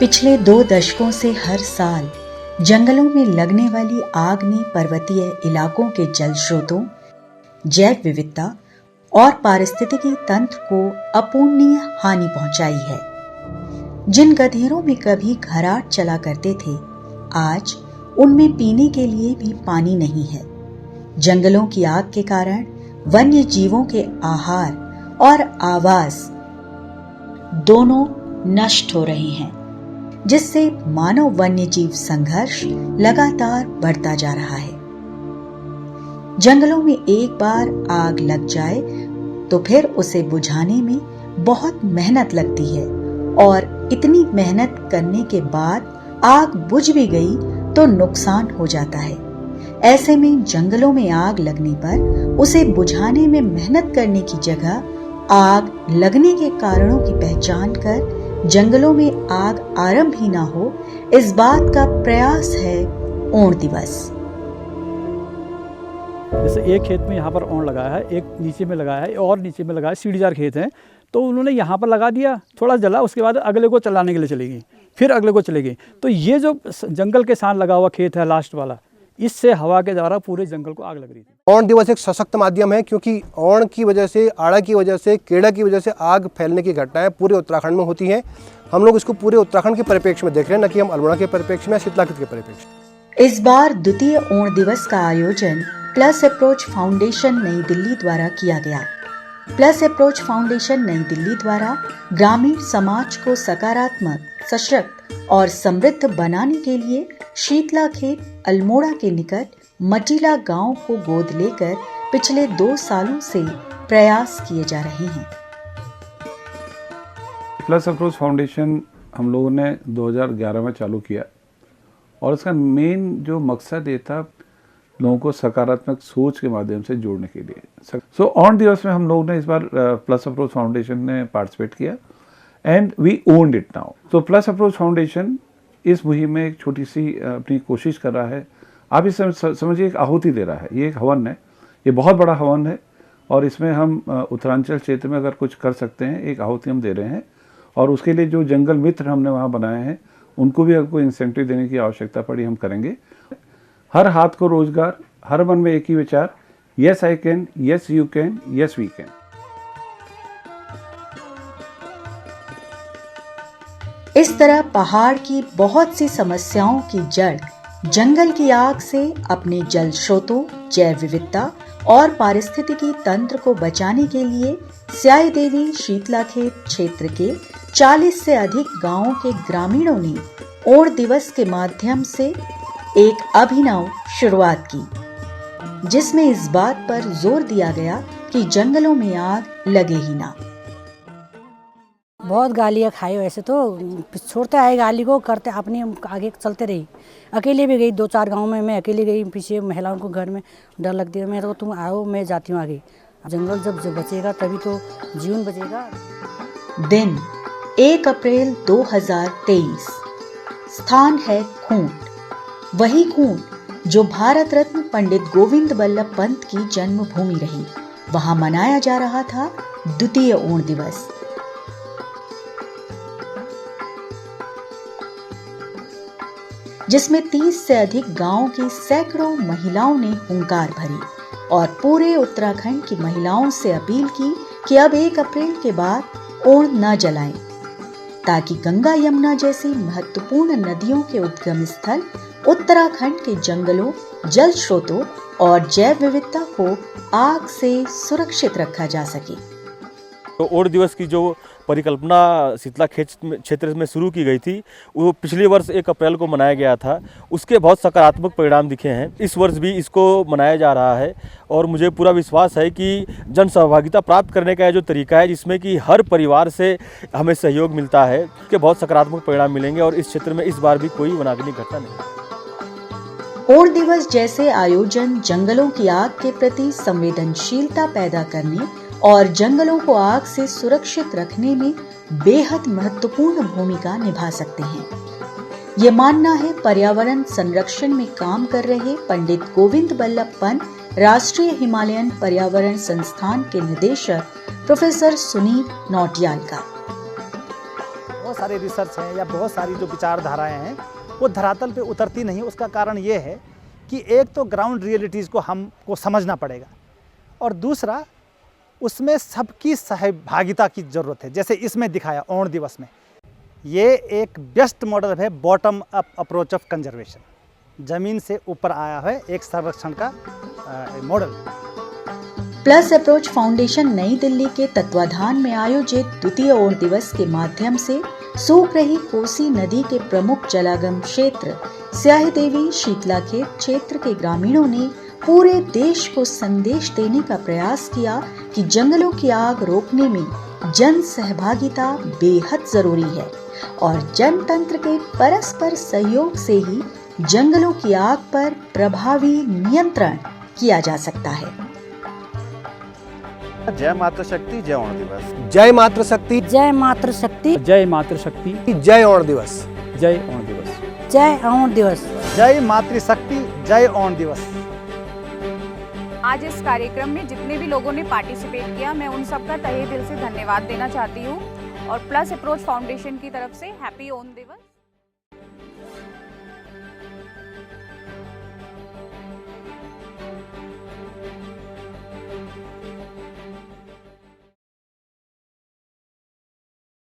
पिछले 2 दशकों से हर साल जंगलों में लगने वाली आग ने पर्वतीय इलाकों के जल स्रोतों, जैव विविधता और पारिस्थितिकी तंत्र को अपूर्णीय हानि पहुंचाई है। जिन गधेरों में कभी घराट चला करते थे, आज उनमें पीने के लिए भी पानी नहीं है। जंगलों की आग के कारण वन्य जीवों के आहार और आवास दोनों नष्ट हो रहे हैं, जिससे मानव वन्य जीव संघर्ष लगातार बढ़ता जा रहा है। जंगलों में एक बार आग लग जाए तो फिर उसे बुझाने में बहुत मेहनत लगती है और इतनी मेहनत करने के बाद आग बुझ भी गई तो नुकसान हो जाता है। ऐसे में जंगलों में आग लगने पर उसे बुझाने में मेहनत करने की जगह आग लगने के कारणों की पहचान कर जंगलों में आग आरंभ ही ना हो, इस बात का प्रयास है ओण दिवस। जैसे एक खेत में यहाँ पर ओण लगाया है, एक नीचे में लगाया है और नीचे में लगाया है, सीढ़ीदार खेत है, तो उन्होंने यहाँ पर लगा दिया, थोड़ा जला, उसके बाद अगले को चलाने के लिए चलेगी, फिर अगले को चलेगी। तो ये जो जंगल के साथ लगा हुआ खेत है लास्ट वाला, इससे हवा के द्वारा पूरे जंगल को आग लग रही थी। ओण दिवस एक सशक्त माध्यम है, क्योंकि ओण की वजह से, आड़ा की वजह से, केड़ा की वजह से आग फैलने की घटनाएं पूरे उत्तराखंड में होती हैं। हम लोग इसको पूरे उत्तराखंड के परिप्रेक्ष्य में देख रहे हैं, न कि हम अल्मोड़ा के परिप्रेक्ष्य में या शीतलाखीत के परिप्रेक्ष्य में। इस बार द्वितीय ओण दिवस का आयोजन प्लस अप्रोच फाउंडेशन नई दिल्ली द्वारा किया गया। प्लस अप्रोच फाउंडेशन नई दिल्ली द्वारा ग्रामीण समाज को सकारात्मक, सशक्त और समृद्ध बनाने के लिए शीतलाखेत अल्मोड़ा के निकट मटीला गांव को गोद लेकर पिछले 2 सालों से प्रयास किए जा रहे हैं। प्लस अप्रोच फाउंडेशन हम लोगों ने 2011 में चालू किया और उसका मेन जो मकसद ये था लोगों को सकारात्मक सोच के माध्यम से जोड़ने के लिए। सो ओण दिवस में हम लोगों ने इस बार प्लस अप्रोच फाउंडेशन ने पार्टिसिपेट किया and we owned it now. तो प्लस अप्रोच फाउंडेशन इस मुहिम में एक छोटी सी अपनी कोशिश कर रहा है। आप इस समझिए एक आहुति दे रहा है, ये एक हवन है, ये बहुत बड़ा हवन है और इसमें हम उत्तरांचल क्षेत्र में अगर कुछ कर सकते हैं, एक आहुति हम दे रहे हैं और उसके लिए जो जंगल मित्र हमने वहाँ बनाए हैं उनको भी अगर कोई इंसेंटिव देने की आवश्यकता पड़ी हम करेंगे। हर हाथ को रोजगार, हर मन में एक ही विचार, yes I can, yes you can, yes we can. इस तरह पहाड़ की बहुत सी समस्याओं की जड़ जंगल की आग से अपने जल स्रोतों, जैव विविधता और पारिस्थितिकी तंत्र को बचाने के लिए स्याई देवी शीतलाखेत क्षेत्र के 40 से अधिक गांवों के ग्रामीणों ने ओण दिवस के माध्यम से एक अभिनव शुरुआत की, जिसमें इस बात पर जोर दिया गया कि जंगलों में आग लगे ही ना। बहुत गालियाँ खाई, वैसे तो छोड़ते आए गाली को, करते अपने आगे चलते रही। अकेले भी गई, 2-4 गांव में मैं अकेले गई, पीछे महिलाओं को घर में डर लगती है। मैं तो तुम आओ, मैं जाती हूँ आगे। जंगल जब बचेगा तभी तो जीवन बचेगा। दिन 1 अप्रैल 2023, स्थान है खूंट। वही खूंट जो भारत रत्न पंडित गोविंद बल्लभ पंत की जन्मभूमि रही। वहां मनाया जा रहा था द्वितीय ओण दिवस। जिसमें 30 से अधिक गांवों की सैकड़ों महिलाओं ने हुंकार भरी और पूरे उत्तराखंड की महिलाओं से अपील की कि अब 1 अप्रैल के बाद ओण न जलाएं, ताकि गंगा यमुना जैसी महत्वपूर्ण नदियों के उद्गम स्थल उत्तराखंड के जंगलों, जल स्रोतों और जैव विविधता को आग से सुरक्षित रखा जा सके। तो ओण दिवस की जो परिकल्पना शीतलाखेत क्षेत्र में शुरू की गई थी, वो पिछले वर्ष 1 अप्रैल को मनाया गया था। उसके बहुत सकारात्मक परिणाम दिखे हैं। इस वर्ष भी इसको मनाया जा रहा है और मुझे पूरा विश्वास है कि जन सहभागिता प्राप्त करने का जो तरीका है, जिसमें कि हर परिवार से हमें सहयोग मिलता है, कि बहुत सकारात्मक परिणाम मिलेंगे और इस क्षेत्र में इस बार भी कोई वनाग्नि घटना नहीं। ओण दिवस जैसे आयोजन जंगलों की आग के प्रति संवेदनशीलता पैदा करने और जंगलों को आग से सुरक्षित रखने में बेहद महत्वपूर्ण भूमिका निभा सकते हैं। ये मानना है पर्यावरण संरक्षण में काम कर रहे पंडित गोविंद बल्लभ पंत राष्ट्रीय हिमालयन पर्यावरण संस्थान के निदेशक प्रोफेसर सुनील नौटियाल का। बहुत सारे रिसर्च हैं या बहुत सारी जो विचारधाराएं हैं वो धरातल पे उतरती नहीं। उसका कारण ये है कि एक तो ग्राउंड रियलिटीज़ को हमको समझना पड़ेगा और दूसरा उसमें सबकी सहभागिता की ज़रूरत है। जैसे इसमें दिखाया ओण दिवस में, ये एक बेस्ट मॉडल है bottom up approach of conservation, ज़मीन से ऊपर आया है एक संरक्षण का मॉडल। प्लस अप्रोच फाउंडेशन नई दिल्ली के तत्वाधान में आयोजित द्वितीय ओण दिवस के माध्यम से सूख रही कोसी नदी के प्रमुख जलागम क्षेत्र स्याही देवी शीतलाखेत क्षेत्र के ग्रामीणों ने पूरे देश को संदेश देने का प्रयास किया कि जंगलों की आग रोकने में जन सहभागिता बेहद जरूरी है और जनतंत्र के परस्पर सहयोग से ही जंगलों की आग पर प्रभावी नियंत्रण किया जा सकता है। जय मातृशक्ति, जय ओण दिवस। जय मातृशक्ति, जय मातृशक्ति, जय मातृशक्ति, जय ओण दिवस। जय ओण दिवस। जय ओण दिवस। जय मातृशक्ति, जय ओण दिवस। आज इस कार्यक्रम में जितने भी लोगों ने पार्टिसिपेट किया, मैं उन सबका तहे दिल से धन्यवाद देना चाहती हूँ और प्लस अप्रोच फाउंडेशन की तरफ से हैप्पी ओण दिवस।